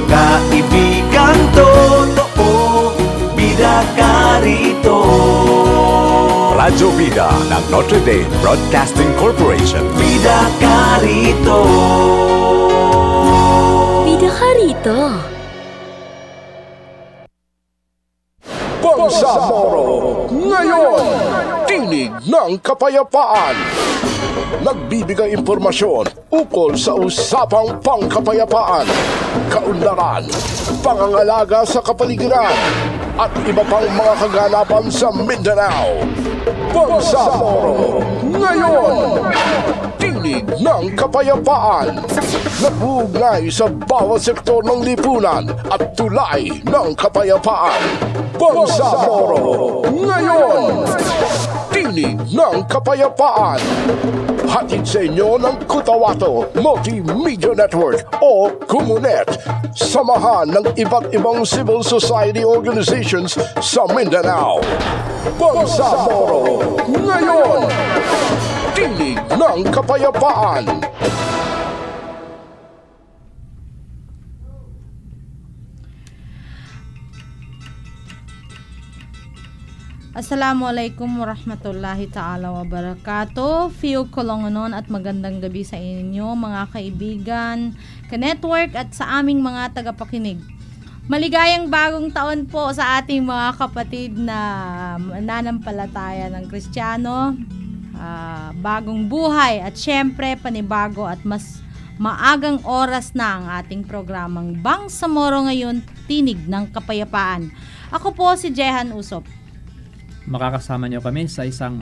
Kaibigan totoo, bida ka rito. Radyo Bida ng Notre Dame Broadcasting Corporation. Bida ka rito. Bida ka rito. Bangsamoro, ngayon, tinig ng kapayapaan. Nagbibigay impormasyon ukol sa usapang pangkapayapaan, kaunlaran, pangangalaga sa kapaligiran, at iba pang mga kaganapan sa Mindanao. Bangsamoro, ngayon, tinig ng kapayapaan. Nag-uugnay sa bawat sektor ng lipunan at tulay ng kapayapaan. Bangsamoro, ngayon, tinig ng kapayapaan. Hatid sa inyo ng Kutawato Multimedia Network o Kumunet. Samahan ng iba't ibang civil society organizations sa Mindanao. Bangsamoro, ngayon, tinig ng kapayapaan. Assalamualaikum warahmatullahi ta'ala wabarakatuh. Fiyo Kolongonon at magandang gabi sa inyo mga kaibigan, ka-network at sa aming mga tagapakinig. Maligayang bagong taon po sa ating mga kapatid na nanampalataya ng Kristiyano. Bagong buhay at syempre panibago at mas maagang oras na ang ating programang Bangsamoro ngayon, tinig ng kapayapaan. Ako po si Jehan Usop. Makakasama nyo kami sa isang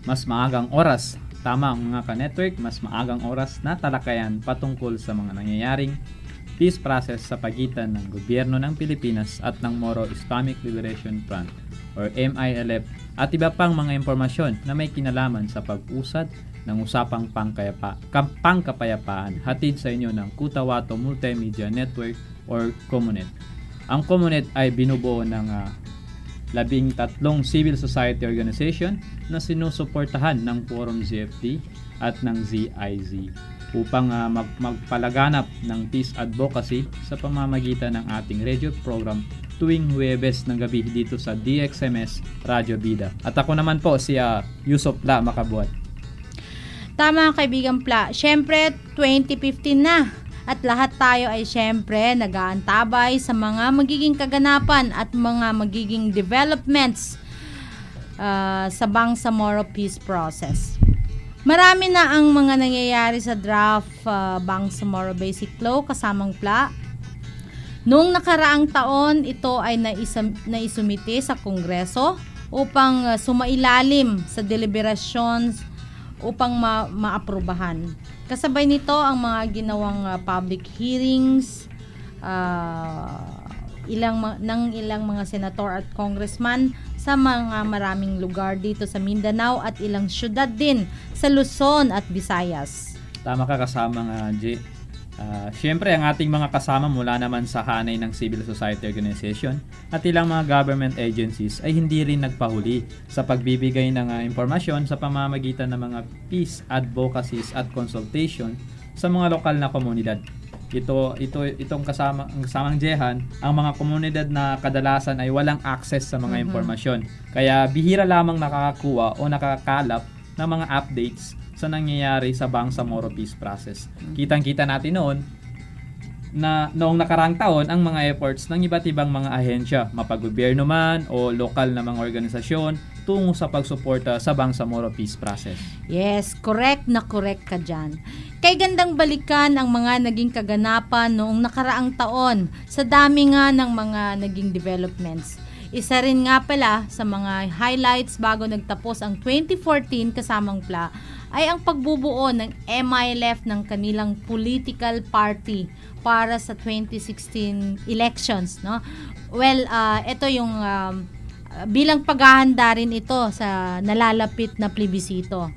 mas maagang oras. Tama ang mga ka-network, mas maagang oras na talakayan patungkol sa mga nangyayaring peace process sa pagitan ng gobyerno ng Pilipinas at ng Moro Islamic Liberation Front or MILF at iba pang mga impormasyon na may kinalaman sa pag-usad ng usapang pangkapayapaan hatid sa inyo ng Kutawato Multimedia Network or Kumunet. Ang Kumunet ay binubuo ng 13 civil society organization na sinusuportahan ng Forum ZFT at ng ZIZ upang magpalaganap ng peace advocacy sa pamamagitan ng ating radio program tuwing Huwebes ng gabi dito sa DXMS Radyo Bida. At ako naman po si Yusop La Makabuat. Tama kaibigan Pla, syempre 2015 na. At lahat tayo ay syempre nag-aantabay sa mga magiging kaganapan at mga magiging developments sa Bangsamoro peace process. Marami na ang mga nangyayari sa draft Bangsamoro Basic Law kasamang Pla. Noong nakaraang taon, ito ay naisumite sa Kongreso upang sumailalim sa deliberations upang maaprubahan. Kasabay nito ang mga ginawang public hearings ng ilang mga senator at congressman sa mga maraming lugar dito sa Mindanao at ilang syudad din sa Luzon at Visayas. Tama ka kasama nga, J. Siyempre, ang ating mga kasama mula naman sa hanay ng civil society organization at ilang mga government agencies ay hindi rin nagpahuli sa pagbibigay ng impormasyon sa pamamagitan ng mga peace advocacies at consultation sa mga lokal na komunidad. Itong kasamang Jehan, ang mga komunidad na kadalasan ay walang access sa mga impormasyon. Kaya bihira lamang nakakakuha o nakakalap ng mga updates sa nangyayari sa Bangsamoro peace process. Kitang-kita natin noon na noong nakarang taon ang mga efforts ng iba't ibang mga ahensya, mapag-gobyerno man o lokal na mga organisasyon tungo sa pagsuporta sa Bangsamoro peace process. Yes, correct ka dyan. Kay gandang balikan ang mga naging kaganapan noong nakaraang taon sa dami nga ng mga naging developments. Isa rin nga pala sa mga highlights bago nagtapos ang 2014 kasamang Pla ay ang pagbubuo ng MILF ng kanilang political party para sa 2016 elections, no? Well, ito yung bilang paghahanda rin ito sa nalalapit na plebisito.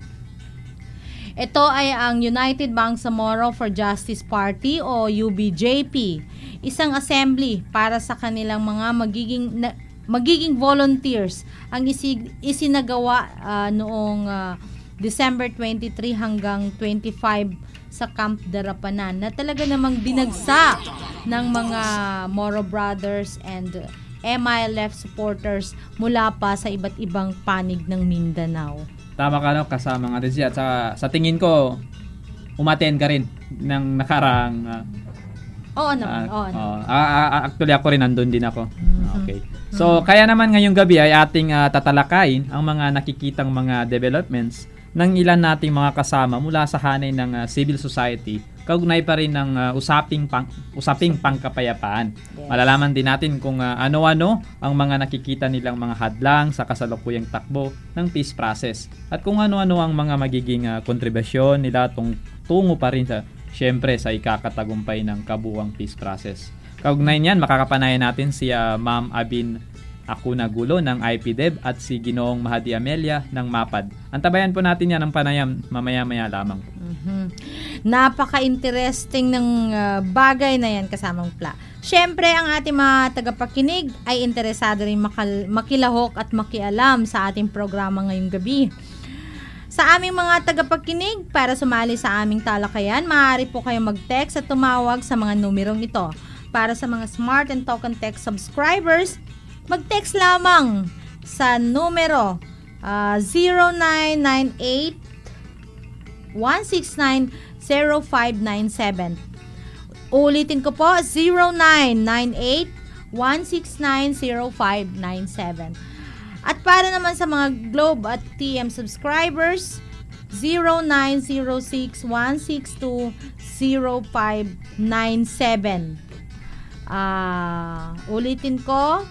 Ito ay ang United Bangsamoro for Justice Party o UBJP, isang assembly para sa kanilang mga magiging volunteers ang isinagawa noong December 23 hanggang 25 sa Camp Darapanan na talaga namang dinagsa ng mga Moro Brothers and MILF supporters mula pa sa iba't ibang panig ng Mindanao. Tama ka, no, kasama nga din siya. At sa tingin ko, umaten ka rin ng nakaraang... Oo naman. Actually, ako rin nandun din ako. Okay. So, kaya naman ngayong gabi ay ating tatalakayin ang mga nakikitang mga developments ng ilan nating mga kasama mula sa hanay ng civil society, kaugnay pa rin ng usaping pangkapayapaan. Yes. Malalaman din natin kung ano-ano ang mga nakikita nilang mga hadlang sa kasalukuyang takbo ng peace process at kung ano-ano ang mga magiging kontribusyon nila tungo pa rin syempre sa ikakatagumpay ng kabuuang peace process. Kaugnay niyan, makakapanayan natin si Ma'am Abin Acuna Gulo ng IPDEV at si Ginoong Mahadi Amelia ng MAPAD. Antabayan po natin yan ng panayam mamaya-maya lamang. Napaka-interesting ng bagay na yan kasamang Pla. Siyempre, ang ating mga tagapakinig ay interesado rin makilahok at makialam sa ating programa ngayong gabi. Sa aming mga tagapakinig, para sumali sa aming talakayan, maaari po kayong mag-text at tumawag sa mga numerong ito. Para sa mga Smart and Token Text subscribers, mag-text lamang sa numero 0998-169-0597. Ulitin ko po, 0998-169-0597. At para naman sa mga Globe at TM subscribers, 0906-162-0597. Ulitin ko,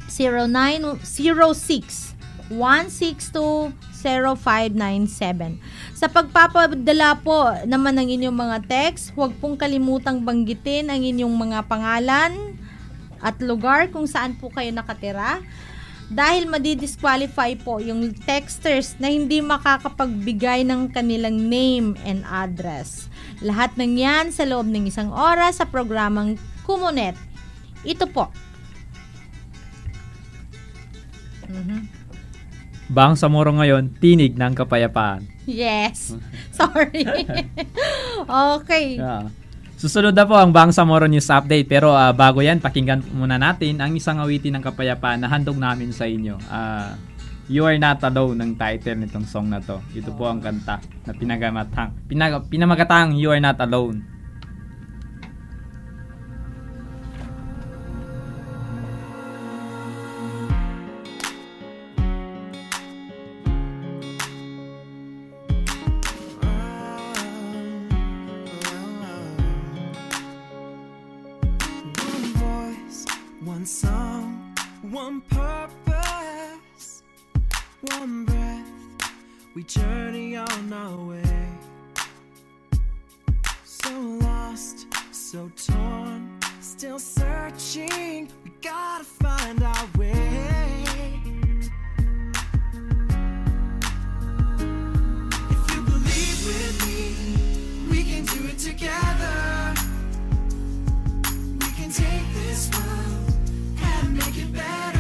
0906-162-0597. Sa pagpapadala po naman ng inyong mga text, huwag pong kalimutang banggitin ang inyong mga pangalan at lugar kung saan po kayo nakatira. Dahil madi-disqualify po yung texters na hindi makakapagbigay ng kanilang name and address. Lahat ng yan sa loob ng 1 oras sa programang Kumunet. Ito po. Bangsamoro ngayon, tinig ng kapayapaan. Yes. Sorry. Okay. Yeah. Susunod na po ang Bangsamoro News Update. Pero bago yan, pakinggan muna natin ang isang awitin ng kapayapaan na handog namin sa inyo. You Are Not Alone ng title nitong song na to. Ito po ang kanta na pinamagatang You Are Not Alone. One song, one purpose, one breath, we journey on our way. So lost, so torn, still searching, we gotta find our way. If you believe with me, we can do it together. We can take this world and make it better.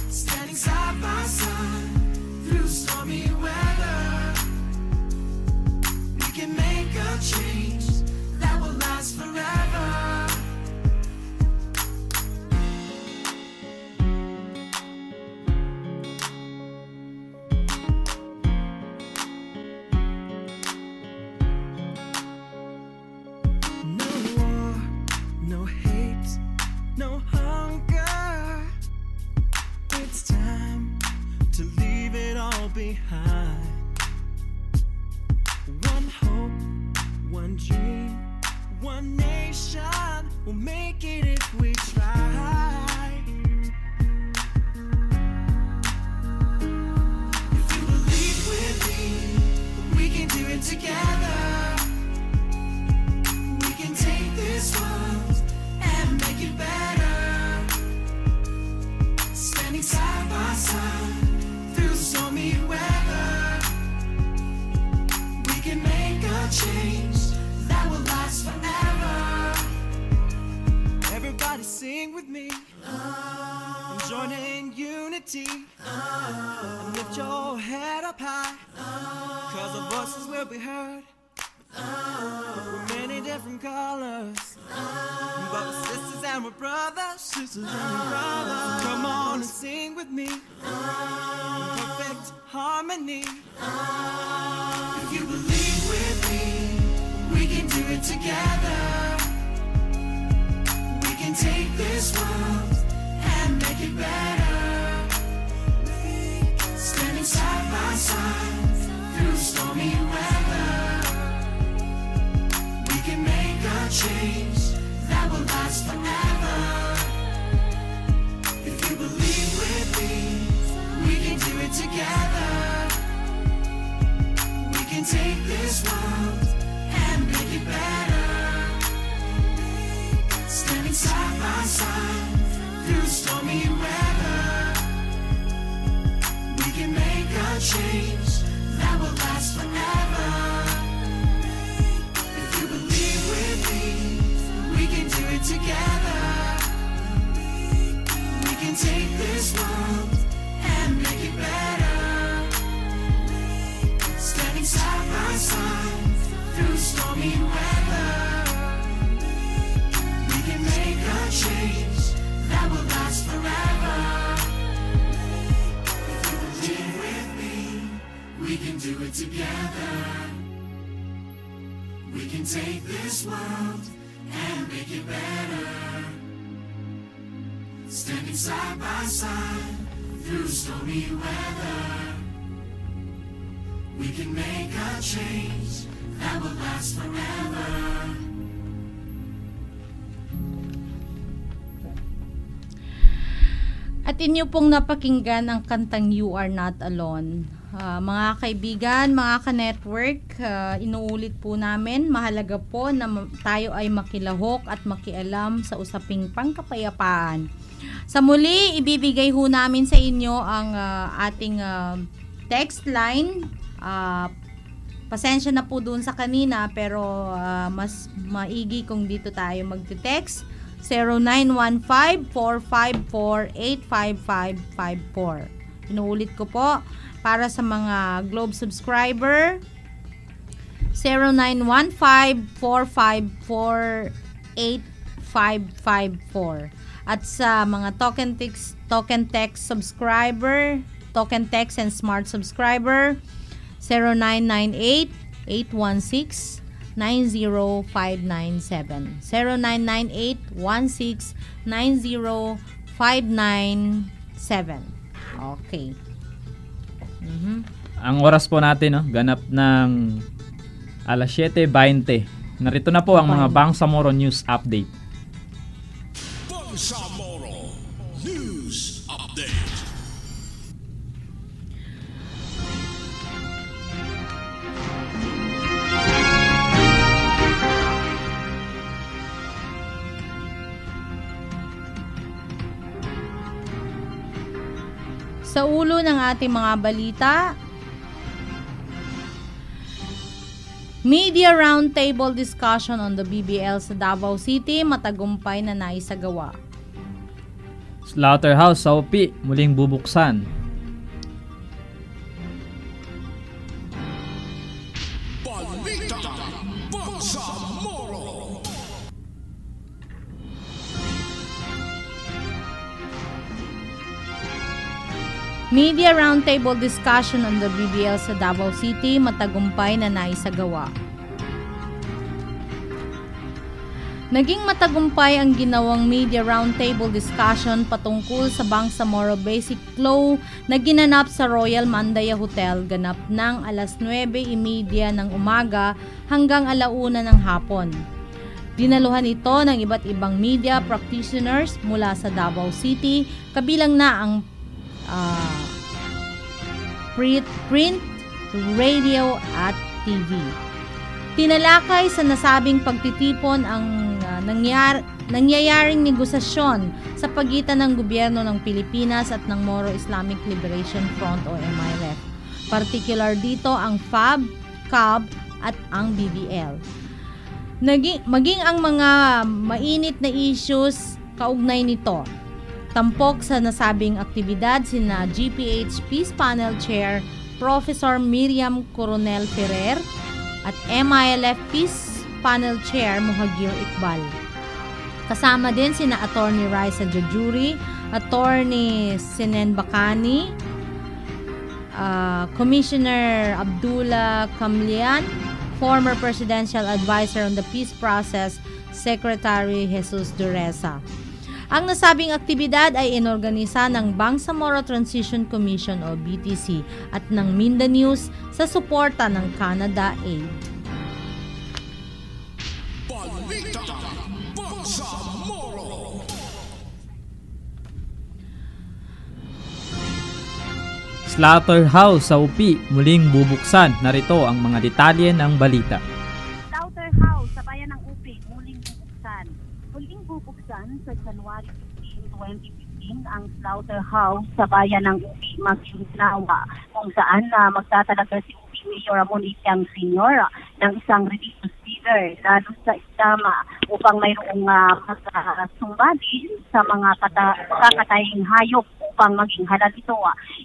Standing side by side through stormy weather, we can make a change that will last forever. No war, no hate, no hunger. It's time to leave it all behind. One hope, one dream, one nation. We'll make it if we try. If you believe with me, we can do it together. We can take this world and make it better. Standing side by side through stormy weather, we can make a change that will last forever. Everybody sing with me and join in unity. unity. And lift your head up high, cause our voices will be heard. We're many different colors, but we're sisters and we're brothers. Sisters and we're brothers. Come on and sing with me in perfect harmony. If you believe with me, we can do it together. We can take this world and make it better. Standing side by side through stormy weather, we can make a change that will last forever. If you believe with me, we can do it together. We can take this world and make it better. Standing side by side through stormy weather, we can make a change that will last forever. If you believe with me, we can do it together. We can take this world and make it better. Standing side by side through stormy weather, we can make a change that will last forever. If you believe with me, we can do it together. We can take this world and make it better. Standing side by side through stormy weather, we can make a change that will last forever. At inyo pong napakinggan ang kantang You Are Not Alone. Mga kaibigan, mga ka-network, inuulit po namin, mahalaga po na tayo ay makilahok at makialam sa usaping pangkapayapaan. Sa muli, ibibigay ho namin sa inyo ang ating text line. Pasensya na po dun sa kanina, pero mas maigi kung dito tayo magte-text. 0915-454-85554. Inuulit ko po, para sa mga Globe subscriber, 0915-454-8554. At sa mga token text subscriber, token text and smart subscriber, 0998-816-90597. 0998-1690597. Okay. Ang oras po natin, no, ganap ng alas 7:20. Narito na po ang mga Bangsamoro News Update. Bangsamoro News Update. Sa ulo ng ating mga balita, Media Roundtable discussion on the BBL sa Davao City matagumpay na naisagawa. Slaughterhouse sa UP muling bubuksan. Balita Bangsamoro. Media Roundtable discussion on the BBL sa Davao City matagumpay na naisagawa. Naging matagumpay ang ginawang Media Roundtable discussion patungkol sa Bangsamoro Basic Law na ginanap sa Royal Mandaya Hotel ganap ng alas 9:30 ng umaga hanggang 1:00 ng hapon. Dinaluhan ito ng iba't ibang media practitioners mula sa Davao City, kabilang na ang print, radio at TV. Tinalakay sa nasabing pagtitipon ang nangyayaring negosasyon sa pagitan ng gobyerno ng Pilipinas at ng Moro Islamic Liberation Front o MILF. Particular dito ang FAB, CAB at ang BBL. Maging ang mga mainit na issues kaugnay nito. Tampok sa nasabing aktibidad sina GPH Peace Panel Chair Professor Miriam Coronel Ferrer at MILF Peace Panel Chair Muhagir Iqbal. Kasama din sina Attorney Raisa Jajuri, Attorney Sinen Bakani, Commissioner Abdullah Kamlian, former Presidential Advisor on the Peace Process, Secretary Jesus Dureza. Ang nasabing aktibidad ay inorganisa ng Bangsamoro Transition Commission o BTC at ng Mindanews sa suporta ng Canada Aid. Balita Bangsamoro. Slaughterhouse sa UP muling bubuksan. Narito ang mga detalye ng balita. Slaughterhouse sa bayan ng UP muling bubuksan. Muling bubuksan sa January 15, 2015 ang Slaughterhouse sa bayan ng UP Magsinnawa kung saan magtatalaga si UP Mayor Ramon Itiang Sr. ng isang religious leader lalo sa Islama upang mayroong magsumbali sa mga kakataying hayop upang maging halal ito.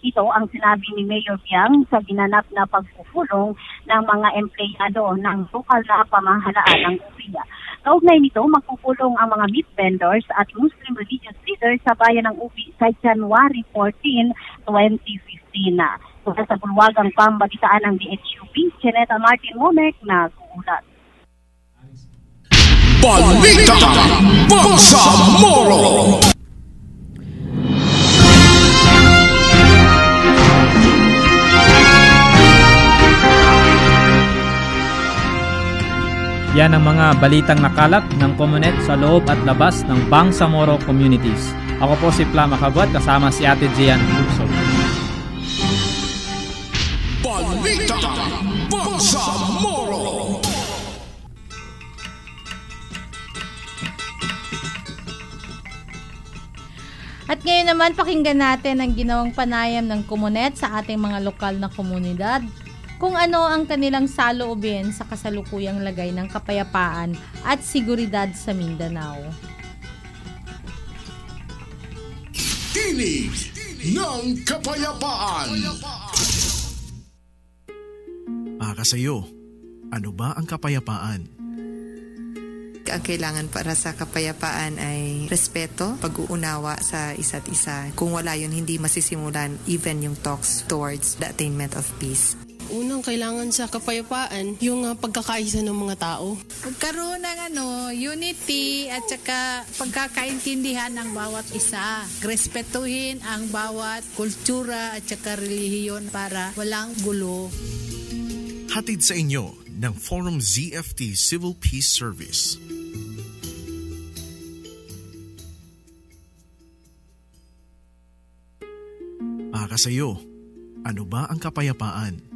Ito ang sinabi ni Mayor Piang sa ginanap na pagpupulong ng mga empleyado ng lokal na pamahalaan ng UPIA. Kaugnay nito, magpupulong ang mga meat vendors at Muslim religious leaders sa bayan ng UPI sa January 14, 2015. Mula sa bulwagang pambalitaan ng DHUP, Cheneta Martin Momek na suulat. Balita Bangsamoro. Yan ang mga balitang nakalap ng Comunet sa loob at labas ng Bangsamoro Communities. Ako po si Plama Kabot kasama si Ate Gian Luzon. Balita Bangsamoro. At ngayon naman pakinggan natin ang ginawang panayam ng Comunet sa ating mga lokal na komunidad. Kung ano ang kanilang saloobin sa kasalukuyang lagay ng kapayapaan at seguridad sa Mindanao. Tinig ng Kapayapaan. Para sa iyo, ano ba ang kapayapaan? Ang kailangan para sa kapayapaan ay respeto, pag-uunawa sa isa't isa. Kung wala yun, hindi masisimulan even yung talks towards the attainment of peace. Unang kailangan sa kapayapaan, yung pagkakaisa ng mga tao. Pagkaroon ng unity at saka pagkakaintindihan ng bawat isa. Respetuhin ang bawat kultura at saka relihiyon para walang gulo. Hatid sa inyo ng Forum ZFT Civil Peace Service. Para sa iyo, ano ba ang kapayapaan?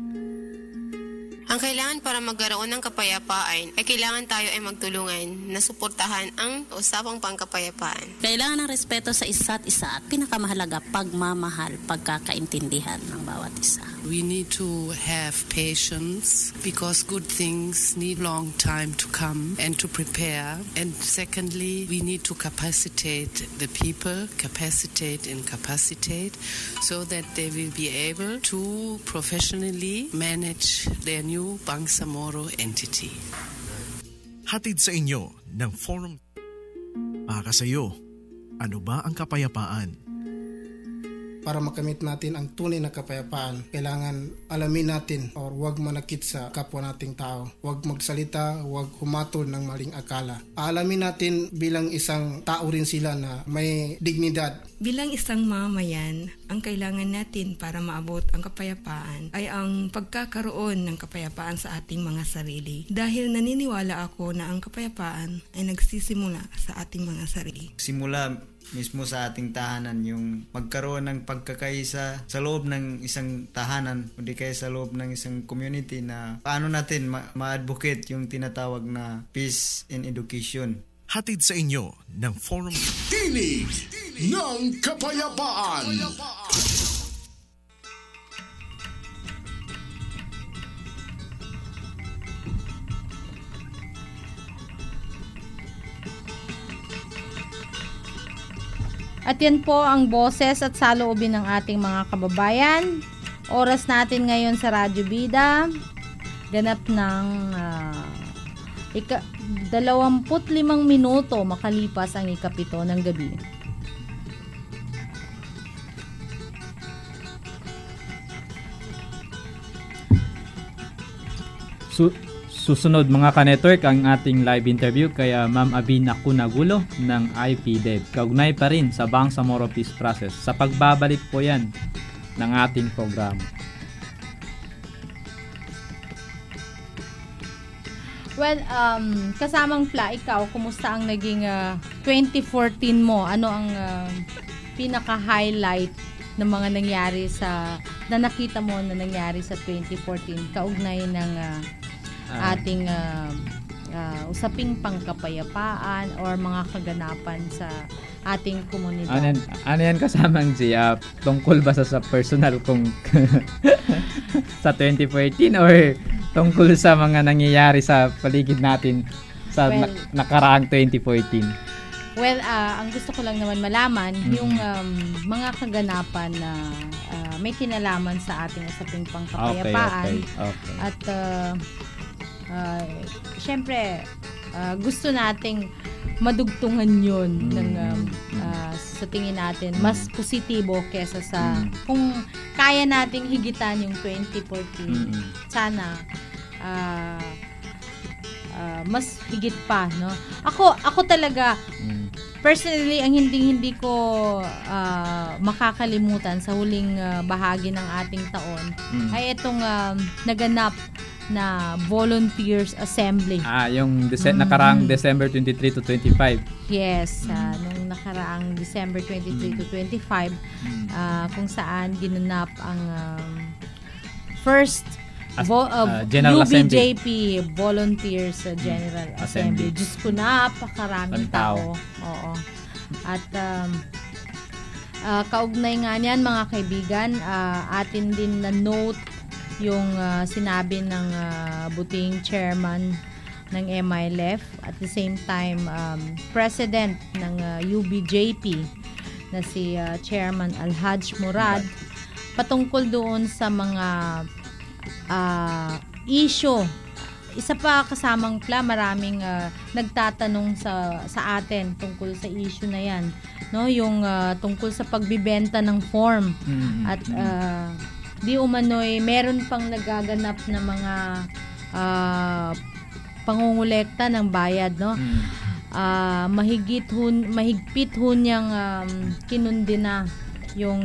Ang kailangan para magkaroon ng kapayapaan ay kailangan tayo ay magtulungan na suportahan ang usapang pangkapayapaan. Kailangan ng respeto sa isa't isa at pinakamahalaga, pagmamahal, pagkakaintindihan ng bawat isa. We need to have patience because good things need long time to come and to prepare. And secondly, we need to capacitate the people, capacitate so that they will be able to professionally manage their new Bangsamoro entity. Hatid sa inyo ng Forum. Para sa iyo, ano ba ang kapayapaan? Para makamit natin ang tunay na kapayapaan, kailangan alamin natin or huwag manakit sa kapwa nating tao. Huwag magsalita, huwag humatol ng maling akala. Alamin natin bilang isang tao rin sila na may dignidad. Bilang isang mamayan, ang kailangan natin para maabot ang kapayapaan ay ang pagkakaroon ng kapayapaan sa ating mga sarili. Dahil naniniwala ako na ang kapayapaan ay nagsisimula sa ating mga sarili. Simula mismo sa ating tahanan, yung magkaroon ng pagkakaisa sa loob ng isang tahanan o di kaya sa loob ng isang community na paano natin ma-advocate yung tinatawag na peace in education. Hatid sa inyo ng Forum. Tinig ng Kapayapaan. At yan po ang boses at saloobin ng ating mga kababayan. Oras natin ngayon sa Radyo Bida, ganap ng 25 minuto makalipas ang 7 ng gabi. Susunod mga ka-network ang ating live interview kaya Ma'am Abina Cunagulo ng IPDEV. Kaugnay pa rin sa Bangsamoro Peace Process. Sa pagbabalik po yan ng ating programa. Well, kasamang Pla, ikaw, kumusta ang naging 2014 mo? Ano ang pinaka-highlight ng mga nangyari na nakita mo na nangyari sa 2014 kaugnay ng ating usaping pangkapayapaan or mga kaganapan sa ating komunidad? Ano yan kasamang tungkol ba sa personal kung sa 2014 or tungkol sa mga nangyayari sa paligid natin sa nakaraang 2014? Well, ang gusto ko lang naman malaman yung mga kaganapan na may kinalaman sa ating usaping pangkapayapaan. Okay. At syempre gusto nating madugtungan yun ng sa tingin natin mas positibo kesa sa kung kaya nating higitan yung 2014 sana mas higit pa, no? Ako talaga personally ang hindi ko makakalimutan sa huling bahagi ng ating taon ay itong naganap na Volunteers Assembly. Yung nakaraang December 23 to 25. Yes, nung nakaraang December 23 to 25 kung saan ginanap ang first General UBJP Volunteers General Assembly. Diyos ko, napakaraming tao. Oo. At kaugnay nga niyan mga kaibigan, atin din na note yung sinabi ng buting chairman ng MILF, at the same time president ng UBJP na si Chairman Alhaj Murad patungkol doon sa mga issue. Isa pa kasamang Pla, maraming nagtatanong sa atin tungkol sa issue na yan, no? Yung tungkol sa pagbibenta ng form at di umano'y meron pang nagaganap na mga pangungulekta ng bayad, no? Mahigpit ho niyang kinundina yung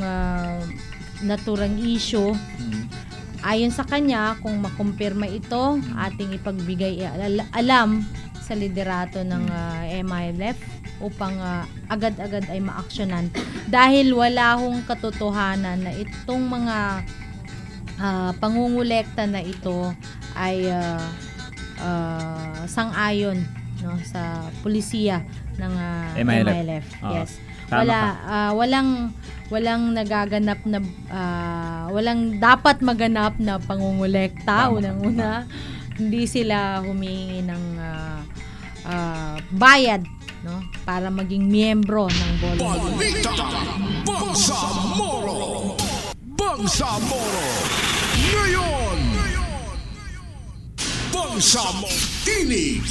naturang issue. Ayon sa kanya, kung makumpirma ito, ating ipagbigay alam sa liderato ng MILF upang agad-agad ay maaksyonan. Dahil wala hong katotohanan na itong mga pangungulekta na ito ay sang-ayon, no, sa pulisiya ng MILF. Yes. Walang nagaganap na walang dapat maganap na pangungulekta. Unang-una, hindi sila humingi ng bayad, no, para maging miyembro ng Volunteers. Bangsamoro ngayon. Bangsamoro, tinig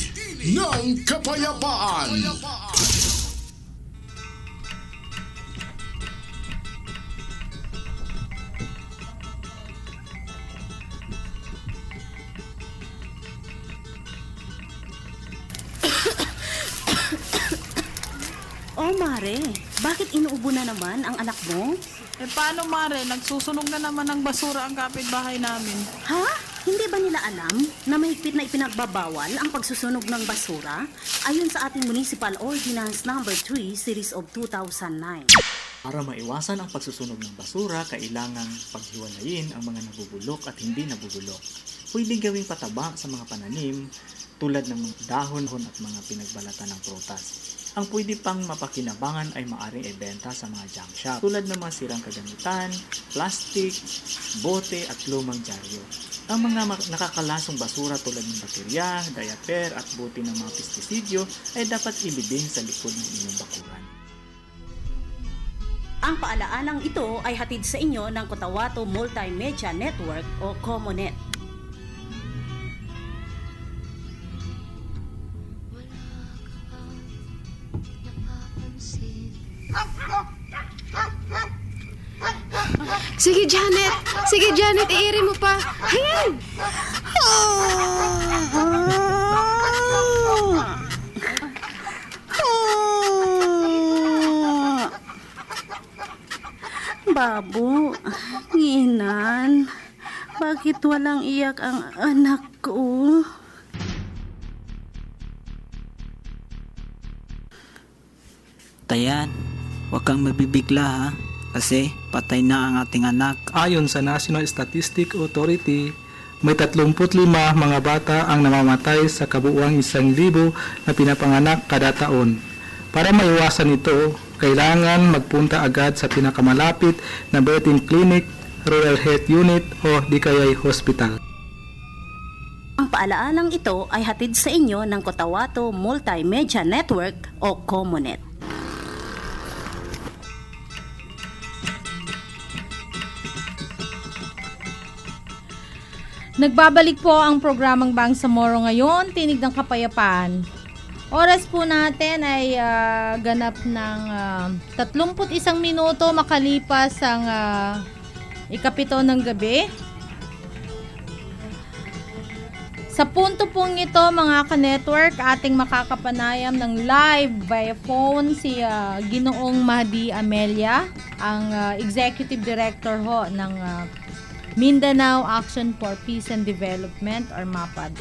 ng kapayapaan. Oh, Mare, bakit inuubo na naman ang anak mo? Paano, Mare? Nagsusunog na naman ng basura ang kapitbahay namin. Ha? Hindi ba nila alam na mahigpit na ipinagbabawal ang pagsusunog ng basura ayon sa ating Municipal Ordinance No. 3, Series of 2009? Para maiwasan ang pagsusunog ng basura, kailangang paghiwalayin ang mga nabubulok at hindi nabubulok. Pwedeng gawing pataba sa mga pananim tulad ng mga dahon at mga pinagbalatan ng prutas. Ang pwede pang mapakinabangan ay maaring ibenta sa mga junk shop tulad ng mga sirang kagamitan, plastic, bote at lumang dyaryo. Ang mga nakakalasong basura tulad ng baterya, diaper at bote ng mga pestisidyo ay dapat ibibing sa likod ng inyong bakuran. Ang paalaalang ito ay hatid sa inyo ng Cotabato Multimedia Network o COMONET. Sige, Janet! Sige, Janet! Iiri mo pa! Ayan! Babu, Nginan, bakit walang iyak ang anak ko? Tayan, huwag kang mabibigla ha. Kasi patay na ang ating anak. Ayon sa National Statistics Authority, may 35 mga bata ang namamatay sa kabuuang 1,000 na pinapanganak kada taon. Para maiwasan ito, kailangan magpunta agad sa pinakamalapit na birthing clinic, rural health unit o di kaya'y hospital. Ang paalaalang ito ay hatid sa inyo ng Cotabato Multimedia Network o COMONET. Nagbabalik po ang programang Bangsamoro ngayon, Tinig ng Kapayapaan. Oras po natin ay ganap ng 31 minuto makalipas ang 7 ng gabi. Sa punto pong ito mga ka-network, ating makakapanayam ng live via phone si Ginoong Mahdi Amelia, ang Executive Director ho ng Mindanao Action for Peace and Development or MAPAD.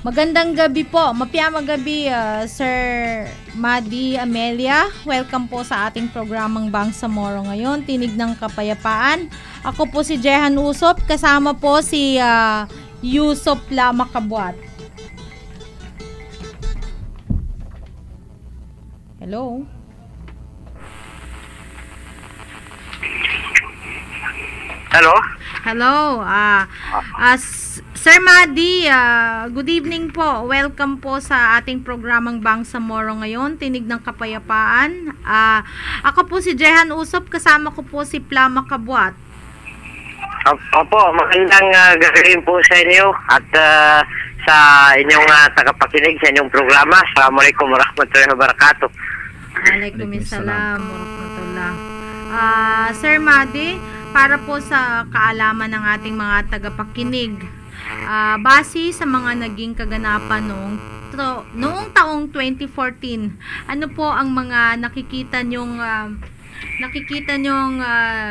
Magandang gabi po, mapiyamang gabi Sir Mahdi Amelia. Welcome po sa ating programang Bangsamoro ngayon, Tinig ng Kapayapaan. Ako po si Jehan Usop, kasama po si Yusop Lamakabuat. Hello? Hello? Hello. Sir Mahdi, good evening po. Welcome po sa ating programang Bangsamoro ngayon, Tinig ng Kapayapaan. Ako po si Jehan Usop, kasama ko po si Plama Kabuat. Opo, magandang gabi po sa inyo at sa inyong tagapakinig sa inyong programa. Assalamualaikum warahmatullahi wabarakatuh. Waalaikumsalam warahmatullah. Sir Mahdi, para po sa kaalaman ng ating mga tagapakinig, base sa mga naging kaganapan noong taong 2014, ano po ang mga nakikita nyong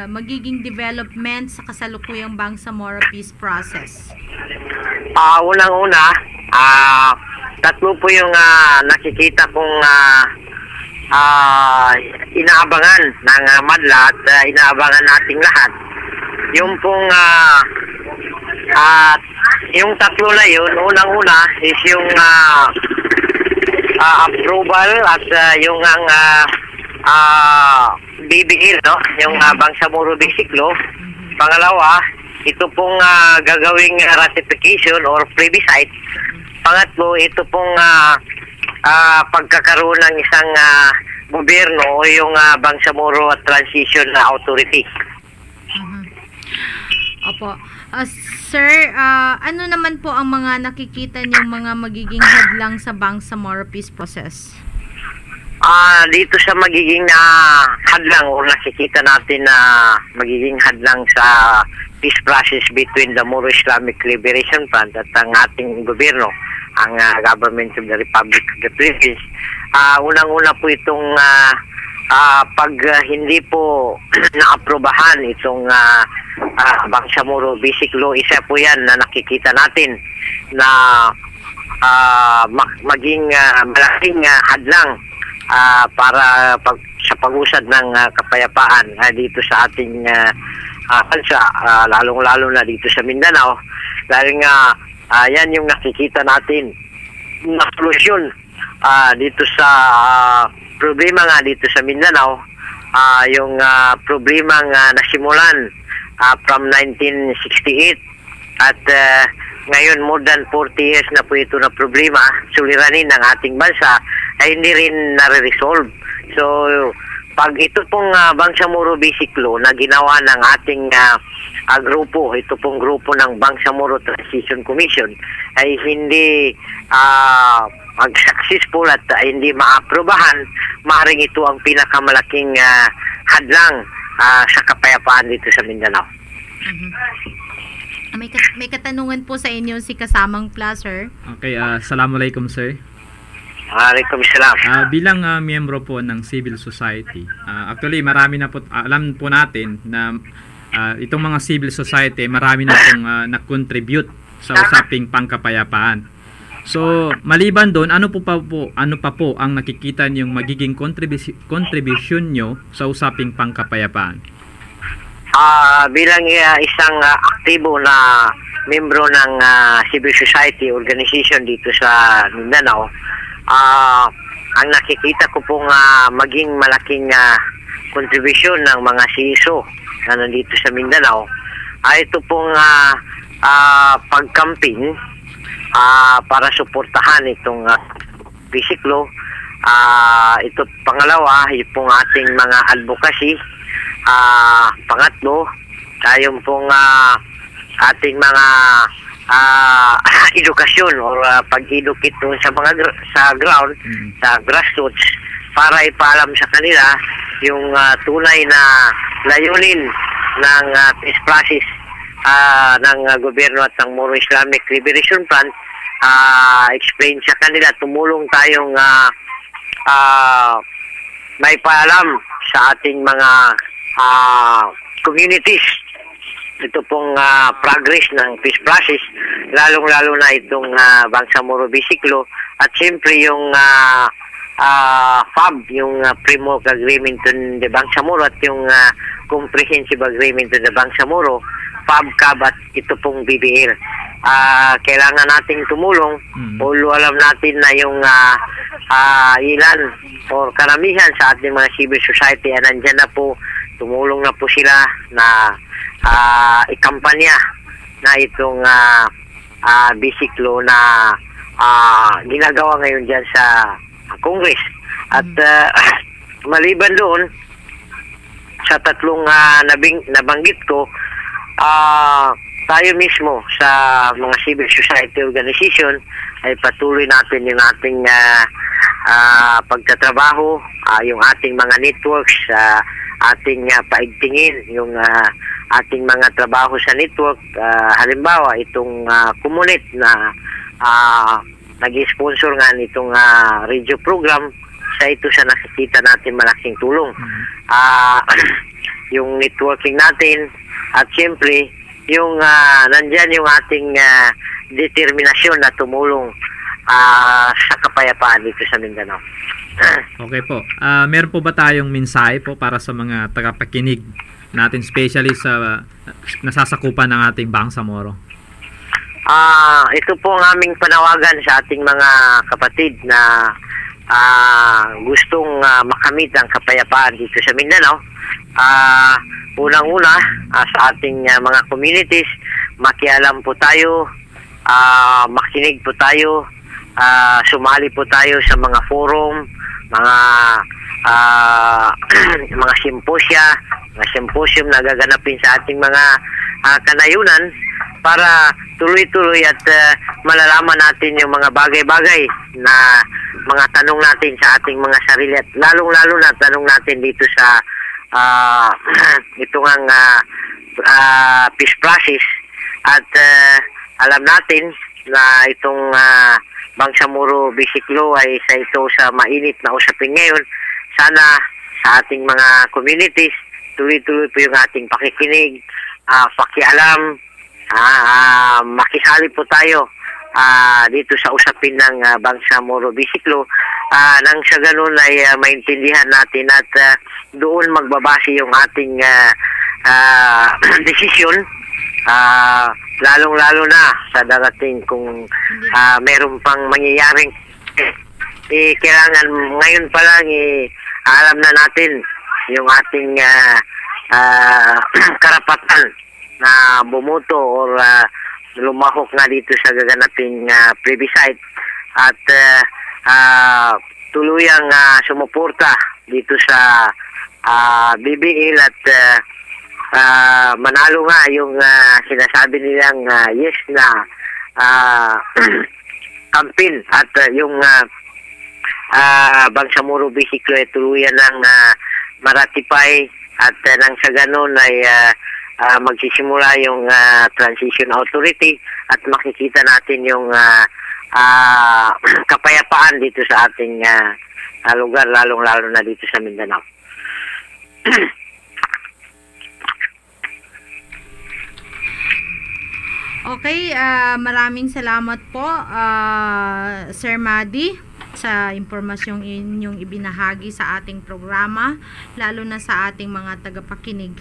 magiging development sa kasalukuyang Bangsamoro Peace Process? Unang-una, tatlo po yung nakikita kong inaabangan ng madla at inaabangan nating lahat. Yung pong yung tatlo na yun, unang-una is yung approval at yung ang BBL, no? Yung Bangsamoro Basic Law. Pangalawa, ito pong gagawing ratification or plebiscite. Pangatlo, ito pong pagkakaroon ng isang gobyerno o yung Bangsamoro Transition Authority. Opo. Sir, ano naman po ang mga nakikita niyong mga magiging hadlang sa Bangsamoro Peace Process? Dito sa magiging hadlang o nakikita natin na magiging hadlang sa peace process between the Moro Islamic Liberation Front at ang ating gobyerno, ang Government of the Republic of the Philippines. Unang-una po itong pag hindi po naaprubahan itong Bangsamoro Basic Law, isa po yan na nakikita natin na maging malaking hadlang para sa pag-usad ng kapayapaan dito sa ating bansa, lalong-lalo na dito sa Mindanao, dahil nga yan yung nakikita natin na solusyon dito sa problema nga dito sa Mindanao, yung problema nga nasimulan from 1968 At ngayon, more than 40 years na po ito na problema, suliranin ng ating bansa, ay hindi rin nare-resolve. So, pag ito pong Bangsamoro Basic Law na ginawa ng ating grupo, ito pong grupo ng Bangsamoro Transition Commission, ay hindi mag-successful at hindi ma-aprobahan, maaaring ito ang pinakamalaking hadlang sa kapayapaan dito sa Mindanao. May katanungan po sa inyo si Kasamang Pla, sir. Okay, assalamualaikum, sir. Waalaikumsalam. Bilang miyembro po ng civil society, actually marami na po, alam po natin na itong mga civil society, marami na pong nag-contribute sa usaping pangkapayapaan. So, maliban doon, ano pa po ang nakikita niyong magiging contribution nyo sa usaping pangkapayapaan? Bilang isang aktibo na membro ng civil society organization dito sa Mindanao, ang nakikita ko pong maging malaking kontribusyon ng mga CSO na nandito sa Mindanao ay ito pong pagkamping para suportahan itong basic law. Ito pangalawa, yung pong ating mga advocacy. Pangatlo, yung pong ating mga edukasyon or pag-edukate sa mga sa ground, sa grassroots, para ipaalam sa kanila yung tunay na layunin ng peace process ng gobyerno at ng Moro Islamic Liberation Front. Explain sa kanila, tumulong tayong may paalam sa ating mga communities ito pong progress ng peace process, lalong-lalo na itong Bangsamoro Basic Law at siyempre yung FAB, yung Framework Agreement on the Bangsamoro at yung Comprehensive Agreement on the Bangsamoro, FAB-CAB at ito pong BBL. Kailangan nating tumulong, although alam natin na yung ilan or karamihan sa ating mga civil society ay nandyan na po, tumulong na po sila na ikampanya na itong basic law na ginagawa ngayon dyan sa Congress. At maliban doon, sa tatlong nabanggit ko, tayo mismo sa mga civil society organization ay patuloy natin yung ating pagtatrabaho, yung ating mga networks, ating paigtingin yung ating mga trabaho sa network. Halimbawa, itong Comunet na nag-sponsor nga nitong radio program, sa ito sa nakikita natin malaking tulong. Yung networking natin at siyempre yung nandyan yung ating determinasyon na tumulong sa kapayapaan dito sa Mindanao. Okay po. Meron po ba tayong mensahe po para sa mga tagapakinig natin, especially sa nasasakupan ng ating Bangsamoro? Ito po ang aming panawagan sa ating mga kapatid na gustong makamit ang kapayapaan dito sa Mindanao. Unang-una, sa ating mga communities, makialam po tayo, makinig po tayo, sumali po tayo sa mga forum, mga mga symposium na gaganapin sa ating mga kanayunan para tuloy-tuloy at malalaman natin yung mga bagay-bagay na mga tanong natin sa ating mga sarili at lalong-lalo na tanong natin dito sa itong ang peace process at alam natin na itong Bangsamoro Basic Law ay isa ito sa mainit na usapin ngayon. Sana sa ating mga communities tuloy-tuloy po yung ating pakikinig, pakialam, makisali po tayo dito sa usapin ng Bangsamoro Basic Law nang sa ganun ay maintindihan natin at doon magbabase yung ating desisyon, lalong-lalo na sa darating kung meron pang mangyayaring kailangan ngayon pa lang alam na natin yung ating karapatan na bumoto or lumahok na dito sa gaganaping plebiscite at tuluyang sumuporta dito sa BBL at manalo nga yung sinasabi nilang yes na campaign at yung Bangsamoro Bisiklo ay tuluyan ng maratify at nang sa ganun ay magsisimula yung transition authority at makikita natin yung kapayapaan dito sa ating lugar, lalong-lalo na dito sa Mindanao. Okay, maraming salamat po, Sir Madi, sa impormasyong inyong ibinahagi sa ating programa, lalo na sa ating mga tagapakinig.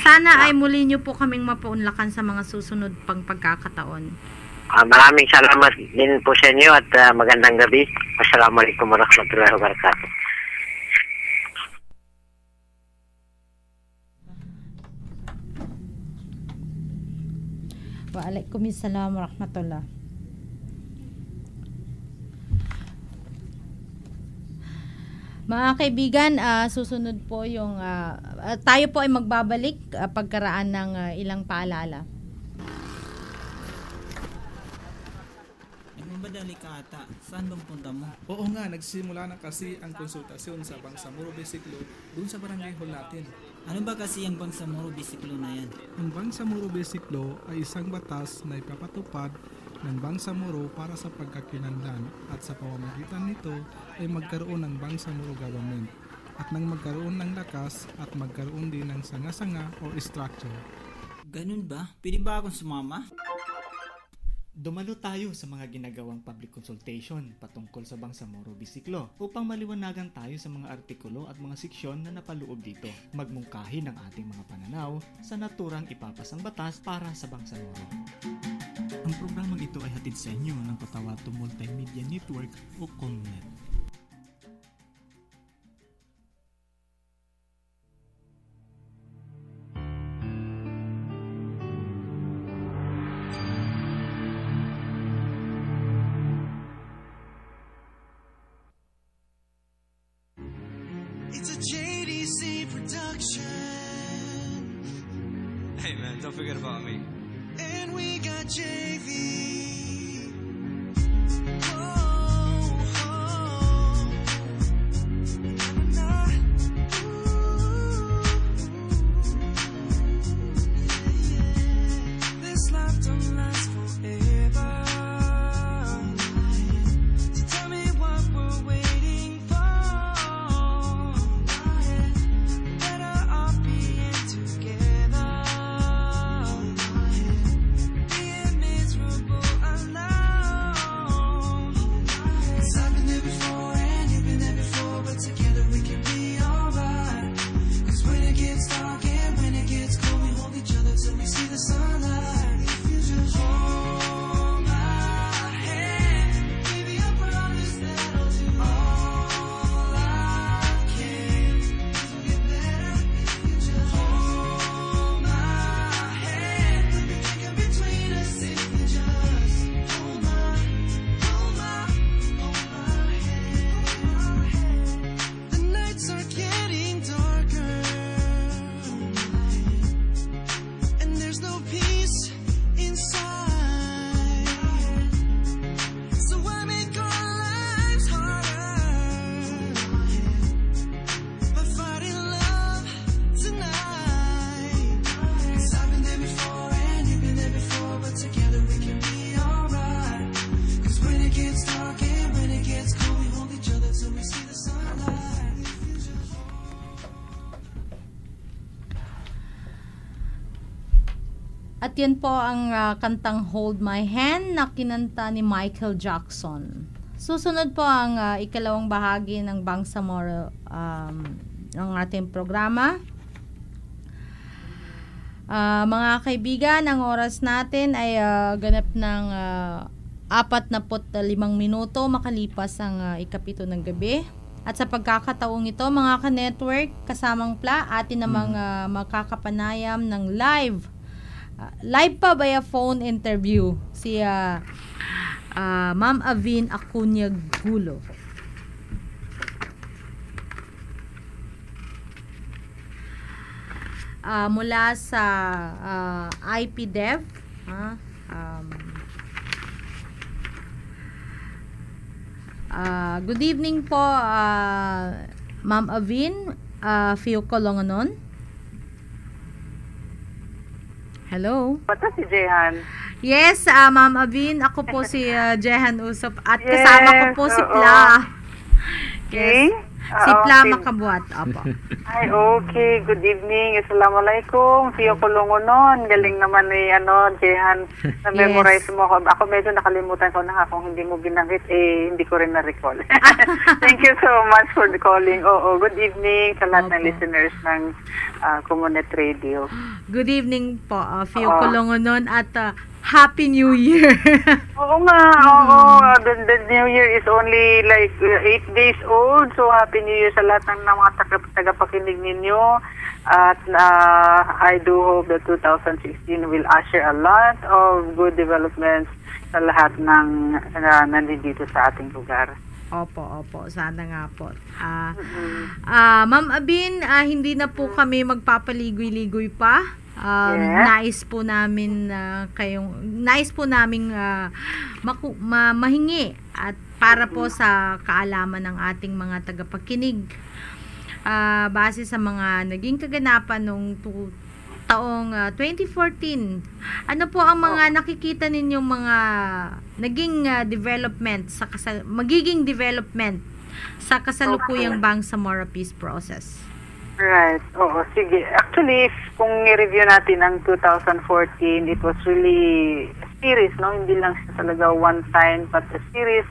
Sana ay muli nyo po kaming mapaunlakan sa mga susunod pang pagkakataon. Maraming salamat din po sa inyo at magandang gabi. Assalamualaikum warahmatullahi wabarakatuh. Waalaikumsalam warahmatullah. Mga kaibigan, susunod po yung tayo po ay magbabalik pagkaraan ng ilang paalala. Madali ka ata. Saan bang punta mo? Oo nga, nagsimula na kasi ang konsultasyon sa Bangsamoro Bisiklo dun sa barangay hall natin. Ano ba kasi ang Bangsamoro Bisiklo na yan? Ang Bangsamoro Bisiklo ay isang batas na ipapatupad ng Bangsamoro para sa pagkakinlanlan at sa pamamagitan nito ay magkaroon ng Bangsamoro government at nang magkaroon ng lakas at magkaroon din ng sanga-sanga o structure. Ganun ba? Pwede ba akong sumama? Dumalo tayo sa mga ginagawang public consultation patungkol sa Bangsamoro Bisiklo upang maliwanagan tayo sa mga artikulo at mga seksyon na napaloob dito. Magmungkahi ng ating mga pananaw sa naturang ipapasang batas para sa Bangsamoro. Ang programang ito ay hatid sa inyo ng Cotabato Multimedia Network o COMNET. It's a JDC production. Hey man, don't forget about me. And we got JV. This life don't last forever. So tell me what we're waiting for. Better off being together. Being miserable alone. 'Cause I've been there before and you've been there before, but together we can be alright. 'Cause when it gets dark and when it gets cold, we hold each other till we see the sunlight. If you just hold my hand, baby, I promise that I'll do all I can. 'Cause we'll get better if you just hold my hand. Nothing can come between us if you just hold my hand. The nights are getting darker, and there's no peace inside. So I make our lives harder by fighting love tonight. 'Cause I've been there before and you've been there before, but together we can be alright. 'Cause when it gets dark and when it gets cold, we hold each other till we see the sunlight. At yan po ang kantang Hold My Hand na kinanta ni Michael Jackson. Susunod po ang ikalawang bahagi ng Bangsamoro ng ating programa. Mga kaibigan, ang oras natin ay ganap ng 45 minuto makalipas ang ikapito ng gabi. At sa pagkakataong ito, mga ka-network, kasamang atin namang makakapanayam ng live live pa via phone interview si Ma'am Avin Acuña Gulo. Mula sa IPDEV. Good evening po, Ma'am Avin Fiuco Longonon. Hello. Bata si Jehan. Yes, Ma'am Avin, ako po si Jehan Usop at kasama ko po si Pla. Yes. Si Pla Makabuat. Apo. Ay, okay. Good evening. Assalamualaikum. Fiyo ko Longonon. Galing naman ni Jehan. Na-memorize mo ako. Ako medyo nakalimutan ko na kung hindi mo binanggit, hindi ko rin na-recall. Thank you so much for the calling. Good evening sa lahat ng listeners ng Community Radio. Good evening po, Fiyo ko Longonon at Happy New Year. Oo nga, The New Year is only like 8 days old. So, Happy New Year sa lahat ng mga tagapakinig ninyo. At I do hope that 2016 will usher a lot of good developments sa lahat ng nandito sa ating lugar. Opo. Sana nga po. Ma'am Avin, hindi na po kami magpapaligoy-ligoy pa. Nais po namin mahingi at para po sa kaalaman ng ating mga tagapakinig, base sa mga naging kaganapan noong taong 2014, ano po ang mga nakikita ninyong mga naging development magiging development sa kasalukuyang Bangsamoro Peace Process? Right. Sige. Actually, kung i-review natin ang 2014, it was really a series, no? Hindi lang siya talaga one time, but a series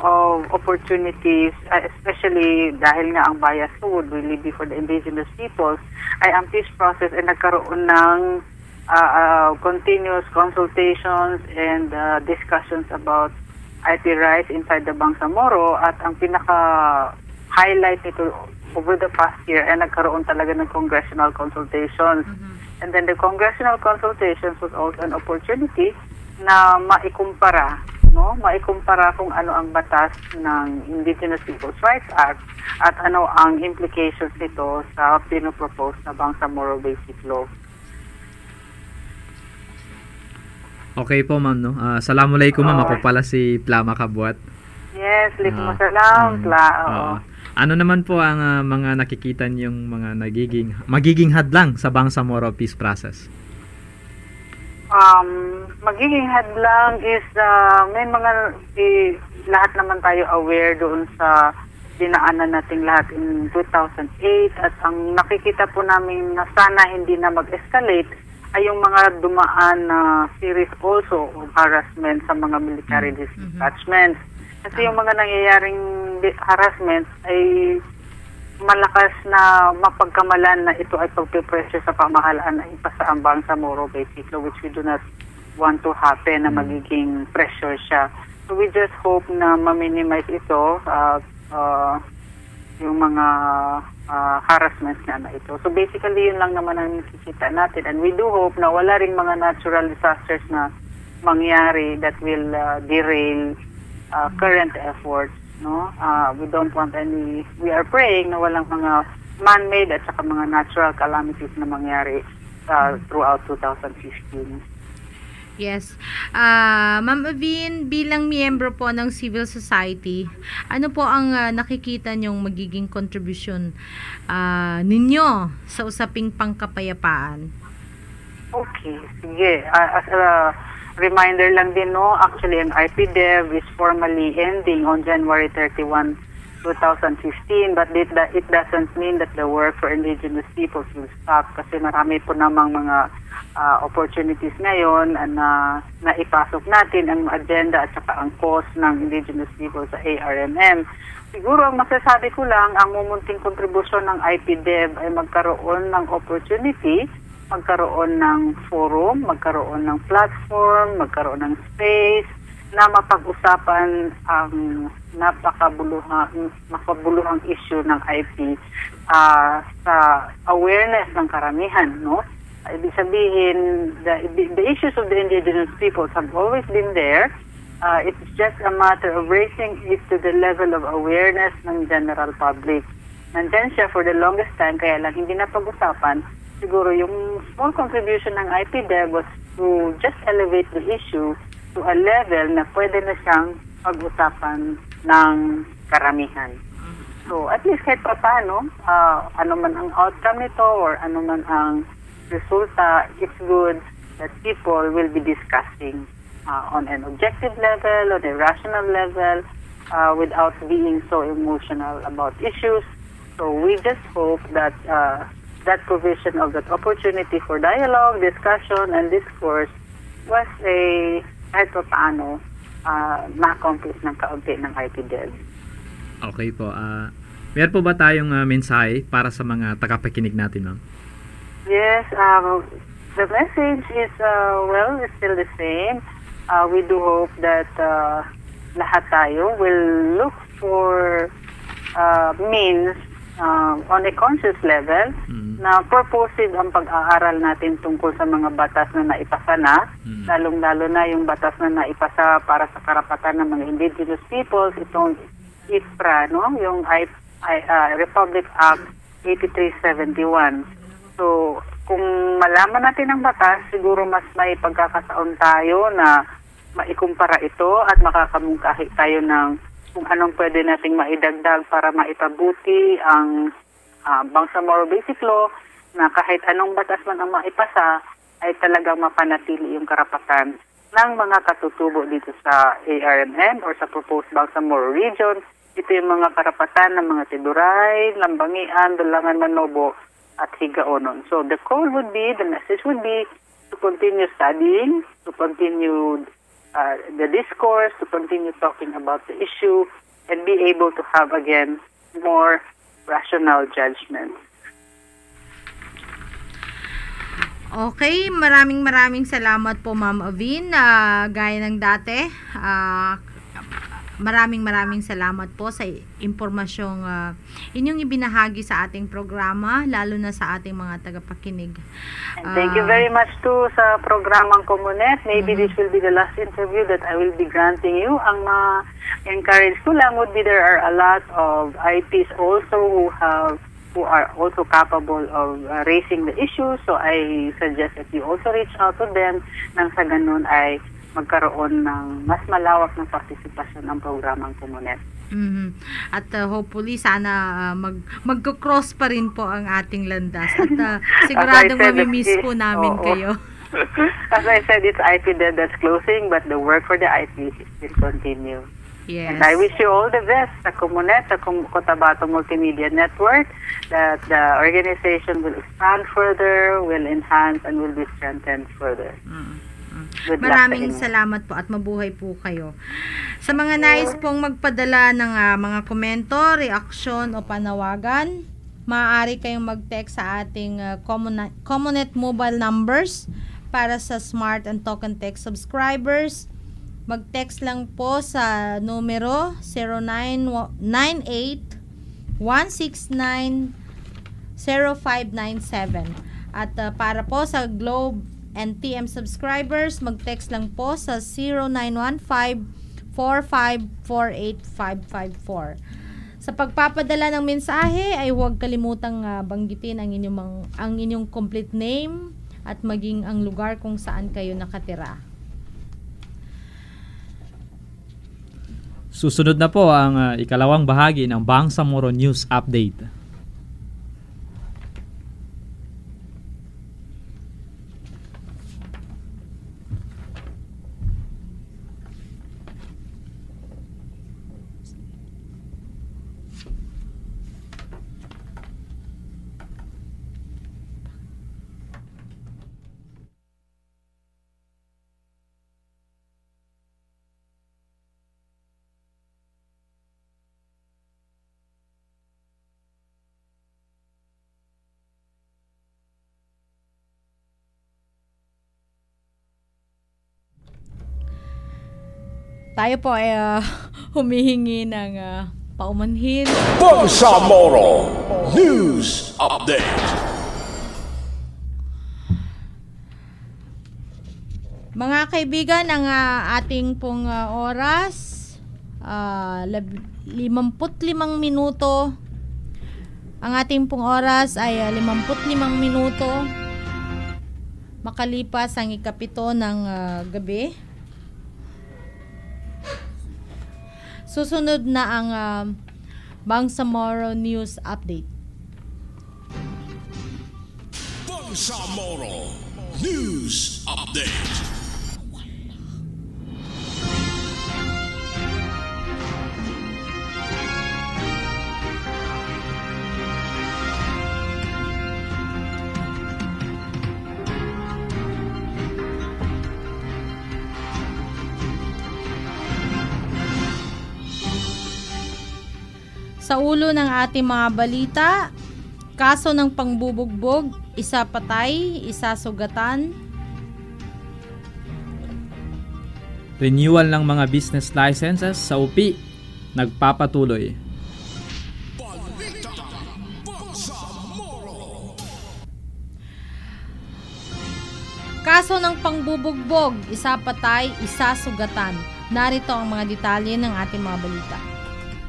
of opportunities, especially dahil nga ang bias would really be for the indigenous peoples, ay ang peace process ay nagkaroon ng continuous consultations and discussions about IP rights inside the Bangsamoro, at ang pinaka-highlight nito over the past year ay nagkaroon talaga ng congressional consultations. And then the congressional consultations was also an opportunity na maikumpara kung ano ang batas ng Indigenous Peoples' Rights Act at ano ang implications nito sa pinopropose na Bangsamoro Basic Law. Okay po, ma'am, no? Assalamualaikum, ma'am. Ako pala si Pla Makabuat. Yes, salam, Pla. Ano naman po ang mga nakikita niyong mga magiging hadlang sa Bangsamoro Peace Process? Magiging hadlang is may mga lahat naman tayo aware doon sa dinaanan nating lahat in 2008, at ang nakikita po namin na sana hindi na mag-escalate ay yung mga dumaan na series also of harassment sa mga military detachments. Kasi yung mga nangyayaring harassment ay malakas na mapagkamalan na ito ay pagpipressure sa pamahalaan na ipasa ang Bangsamoro Basic Law, which we do not want to happen na magiging pressure siya. So we just hope na ma-minimize ito, yung mga harassments na ito. So basically yun lang naman ang nakikita natin, and we do hope na wala ring mga natural disasters na mangyari that will derail current efforts, no? We don't want any, we are praying na walang mga man-made at saka mga natural calamities na mangyari throughout 2015. Yes. Ma'am Avin, bilang miyembro po ng civil society, ano po ang nakikita niyong magiging contribution ninyo sa usaping pangkapayapaan? Okay, sige. As a reminder lang din, no, actually ang IPDEV is formally ending on January 31, 2015, but it doesn't mean that the work for indigenous peoples will stop, kasi marami po namang mga opportunities ngayon na naipasok natin ang agenda at saka ang cause ng indigenous people sa ARMM. Siguro ang masasabi ko lang, ang mumunting kontribusyon ng IPDEV ay magkaroon ng opportunity, magkaroon ng forum, magkaroon ng platform, magkaroon ng space na mapag-usapan ang makabuluhang issue ng IP sa awareness ng karamihan, no? Ibig sabihin, the issues of the indigenous peoples have always been there. It's just a matter of raising it to the level of awareness ng general public. Nandyan siya for the longest time, kaya lang hindi na pag-usapan. Siguro yung small contribution ng IPDEV was to just elevate the issue to a level na pwede na siyang pag-usapan ng karamihan. So, at least kahit pa paano, ano man ang outcome nito or ano man ang resulta, it's good that people will be discussing on an objective level, on a rational level, without being so emotional about issues. So we just hope that that provision of that opportunity for dialogue, discussion, and discourse was kahit pa paano na-accomplish ng kaunti ng IPDEV. Okay po. Meron po ba tayong mensahe para sa mga tagapakinig natin, ma'am? Yes, the message is, it's still the same. We do hope that lahat tayo will look for means on a conscious level na purposive ang pag-aaral natin tungkol sa mga batas na naipasa na, lalong-lalo na yung batas na naipasa para sa karapatan ng mga indigenous peoples, itong IFPRA, no? Yung Republic Act 8371. So, kung malaman natin ang batas, siguro mas may pagkakataon tayo na maikumpara ito at makakamungkahi tayo ng kung anong pwede nating maidagdag para maipabuti ang Bangsamoro Basic Law na kahit anong batas man ang maipasa ay talagang mapanatili yung karapatan ng mga katutubo dito sa ARMN or sa proposed Bangsamoro region. Ito yung mga karapatan ng mga Tiduray, Lambangian, Dulangan, Manobo, at Higaonon. So the message would be to continue studying, to continue the discourse, to continue talking about the issue, and be able to have, again, more rational judgment. Okay, maraming salamat po, Ma'am Avin. Gaya ng dati, maraming salamat po sa impormasyong inyong ibinahagi sa ating programa, lalo na sa ating mga tagapakinig. And thank you very much too sa programang Comunet. Maybe this will be the last interview that I will be granting you. Ang ma-encourage ko lang would be there are a lot of IPs also who are also capable of raising the issue. So I suggest that you also reach out to them nang sa ganun ay magkaroon ng mas malawak na partisipasyon ng programang Comunet. At hopefully sana magko-cross pa rin po ang ating landas at siguradong mamimiss po namin kayo. As I said, it's IPDEV that's closing, but the work for the IP will continue. Yes. And I wish you all the best sa Comunet, sa Cotabato Multimedia Network, that the organization will expand further, will enhance, and will be strengthened further. Maraming salamat po at mabuhay po kayo. Sa mga nais pong magpadala ng mga komento, reaksyon o panawagan, maaari kayong mag-text sa ating Comunet mobile numbers para sa Smart and Token Text subscribers. Mag-text lang po sa numero 0998-169-0597. At para po sa Globe and TM subscribers, mag-text lang po sa 0915-4548-554. Sa pagpapadala ng mensahe ay huwag kalimutang banggitin ang inyong complete name at maging ang lugar kung saan kayo nakatira. Susunod na po ang ikalawang bahagi ng Bangsamoro News Update. Tayo po ay humihingi ng paumanhin. Bangsamoro News Update. Mga kaibigan, ang ating pong oras 55 minuto. Ang ating pong oras ay 55 minuto makalipas ang ikapito ng gabi. Susunod na ang Bangsamoro News Update. Bangsamoro News Update. Sa ulo ng ating mga balita, kaso ng pangbubugbog, isa patay, isa sugatan. Renewal ng mga business licenses sa UP, nagpapatuloy. Kaso ng pangbubugbog, isa patay, isa sugatan. Narito ang mga detalye ng ating mga balita.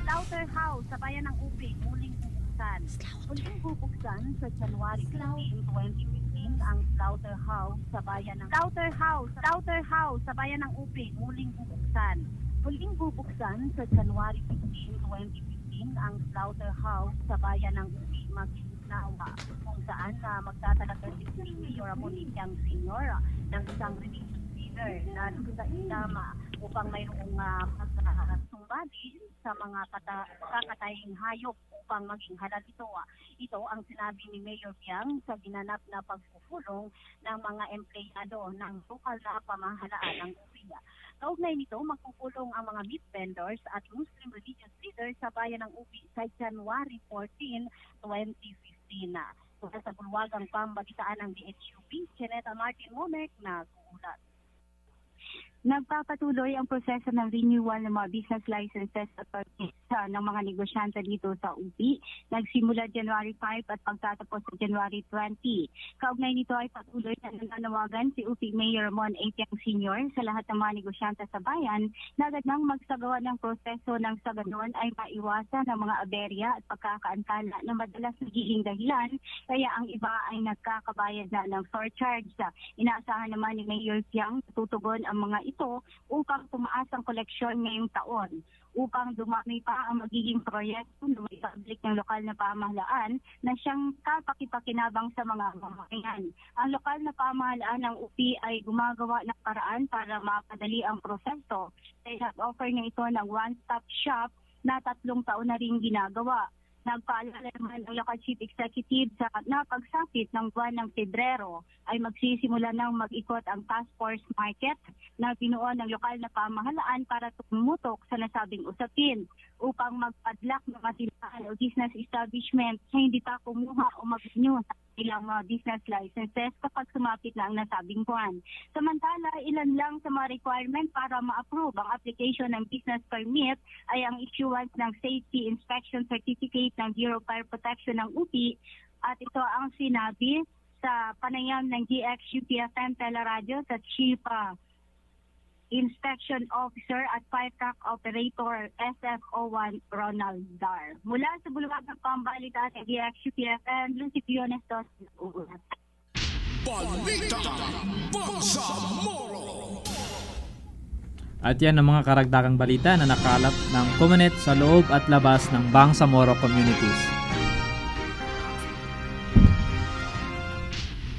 Slaughterhouse sa bayan ng UP muling bubuksan. Muling bubuksan sa January 15, 2015 ang Slaughterhouse sa bayan ng Slaughterhouse sa bayan ng UP muling bubuksan. Muling bubuksan sa January 15, 2015 ang Slaughterhouse sa bayan ng UP Maginawa, kung saan magtatalaga si Mayor Ramon Ityang Sr. ng isang religious leader na sa Isama upang mayroong pagsumbali sa mga kakataying hayop upang maging halal ito. Ito ang sinabi ni Mayor Piang sa ginanap na pagpupulong ng mga empleyado ng lokal na pamahalaan ng UPIA. Kaugnay nito, magpupulong ang mga meat vendors at Muslim religious leaders sa bayan ng UP sa January 14, 2015. Mula sa bulwagang pambalitaan ng DHUP, Cheneta Martin Momek na uulat. Nagpapatuloy ang proseso ng renewal ng mga business licenses at permits ng mga negosyante dito sa UP. Nagsimula January 5 at pagtatapos sa January 20. Kaugnay nito ay patuloy na nananawagan si UP Mayor Ramon Ityang Sr. sa lahat ng mga negosyante sa bayan na agad nang magsagawa ng proseso ng sa ganon ay maiwasan ang mga aberya at pagkakaantala na madalas nagiging dahilan kaya ang iba ay nagkakabayad na ng surcharge. Inaasahan naman ni Mayor Piang tutugon ang mga ito upang tumaas ang koleksyon ngayong taon. Upang dumami pa ang magiging proyekto ng public ng lokal na pamahalaan na siyang kapakipakinabang sa mga mamamayan. Ang lokal na pamahalaan ng UP ay gumagawa ng paraan para mapadali ang proseso. Kaya nag-offer niya ito ng one-stop shop na 3 taon na rin ginagawa. Nagpaalala naman ang local chief executive sa napagsapit ng buwan ng Pebrero ay magsisimula ng mag-ikot ang task force market na binuo ng lokal na pamahalaan para tumutok sa nasabing usapin upang magpadlak ng mga tindahan o business establishment na hindi pa kumuha o mag-renew sa ilang business licenses kapag sumapit na ang nasabing buwan. Samantala, ilan lang sa mga requirement para ma-approve ang application ng business permit ay ang issuance ng Safety Inspection Certificate ng Bureau of Fire Protection ng UP at ito ang sinabi sa panayam ng GXUPFM Teleradio sa Chief Inspection Officer at Fire Truck Operator SFO1 Ronald Dar. Mula sa bulwagang pambalitaan ng GXUPFM, Lucy Piones dos uulat. Balita Bangsamoro. At yan ang mga karagdagang balita na nakalap ng Comunet sa loob at labas ng Bangsamoro communities.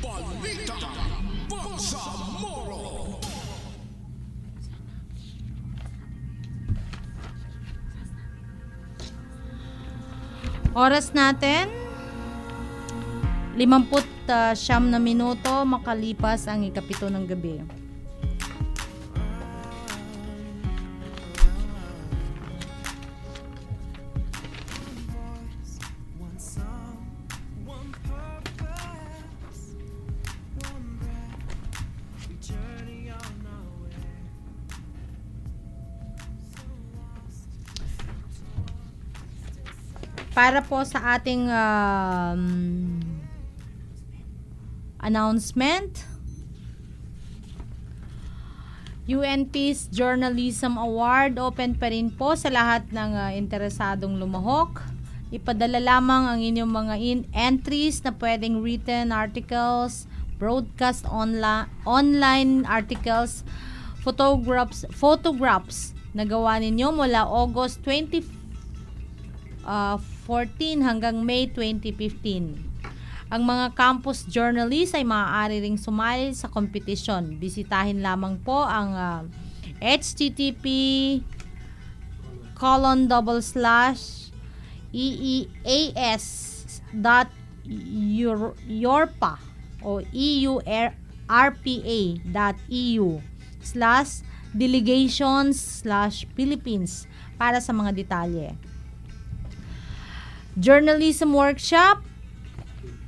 Balita Bangsamoro. Oras natin 59 na minuto makalipas ang ikapito ng gabi. Para po sa ating announcement, UNP's Journalism Award open pa rin po sa lahat ng interesadong lumahok. Ipadala lamang ang inyong mga entries na pwedeng written articles, broadcast online articles, photographs na gawa ninyo mula August 2014 hanggang May 2015. Ang mga campus journalists ay maaari ring sumali sa kompetisyon. Bisitahin lamang po ang http://eeas.eurpa o eurpa.eu/delegations/Philippines para sa mga detalye. Journalism Workshop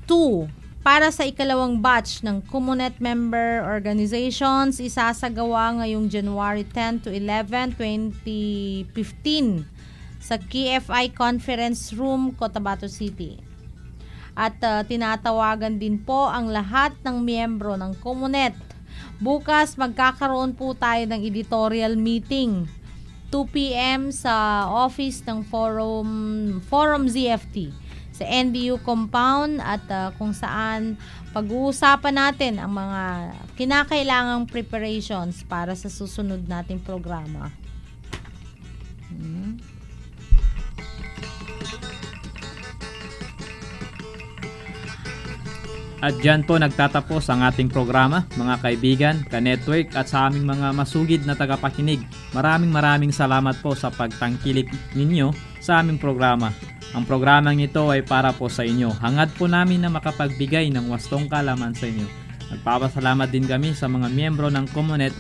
2. Para sa ikalawang batch ng Comunet member organizations, isasagawa ngayong January 10 to 11, 2015 sa KFI Conference Room, Cotabato City. At tinatawagan din po ang lahat ng miyembro ng Comunet. Bukas magkakaroon po tayo ng editorial meeting 2 p.m. sa office ng Forum ZFT sa NBU compound at kung saan pag-uusapan natin ang mga kinakailangang preparations para sa susunod nating programa. At dyan po nagtatapos ang ating programa, mga kaibigan, ka-network at sa aming mga masugid na tagapakinig. Maraming salamat po sa pagtangkilik ninyo sa aming programa. Ang programang ito ay para po sa inyo. Hangad po namin na makapagbigay ng wastong kaalaman sa inyo. Nagpapasalamat din kami sa mga miyembro ng Comunet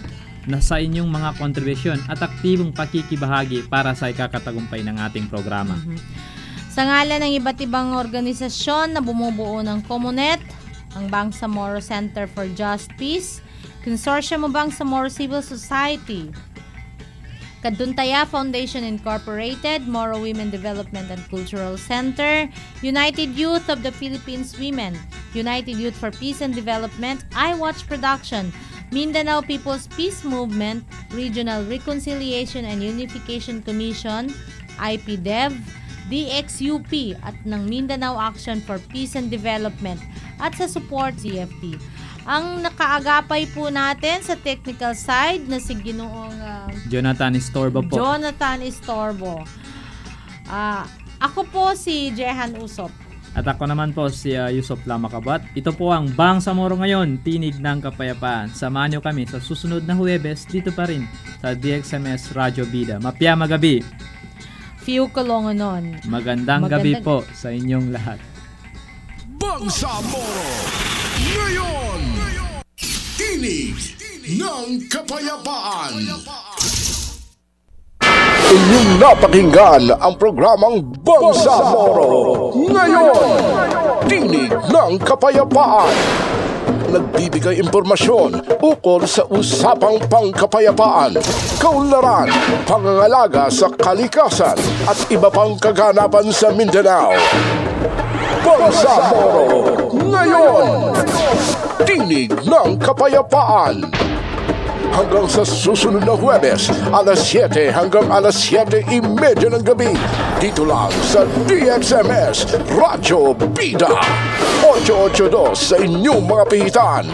na sa inyong mga kontribusyon at aktibong pakikibahagi para sa ikakatagumpay ng ating programa. Sa ngalan ng iba't ibang organisasyon na bumubuo ng Comunet, ang Bangsamoro Center for Just Peace, Consortium of Bangsamoro Civil Society, Kaduntaya Foundation Incorporated, Moro Women Development and Cultural Center, United Youth of the Philippines Women, United Youth for Peace and Development, iWatch Production, Mindanao People's Peace Movement, Regional Reconciliation and Unification Commission, IPDEV, DXUP at ng Mindanao Action for Peace and Development at sa support CFT. Ang nakaagapay po natin sa technical side na si Ginoong Jonathan Estorbo po. Ako po si Jehan Usop. At ako naman po si Yusop Lamakabat. Ito po ang Bangsamoro Ngayon, Tinig ng Kapayapaan. Samahan nyo kami sa susunod na Huwebes dito pa rin sa DXMS Radyo Bida. Mapya magabi. Fiu Kolongonon. Magandang gabi po sa inyong lahat. Bangsamoro Ngayon, Tinig ng Kapayapaan. Inyong napakinggan ang programang Bangsamoro Ngayon, Tinig ng Kapayapaan. Nagbibigay impormasyon ukol sa usapang pangkapayapaan, kaunlaran, pangangalaga sa kalikasan at iba pang kaganapan sa Mindanao. Bangsamoro Ngayon, Tinig ng Kapayapaan. Hanggang sa susunod na Huwebes, alas 7 hanggang alas 7:30 ng gabi. Dito lang sa DXMS Radyo Bida 882 sa inyong mga pihitan.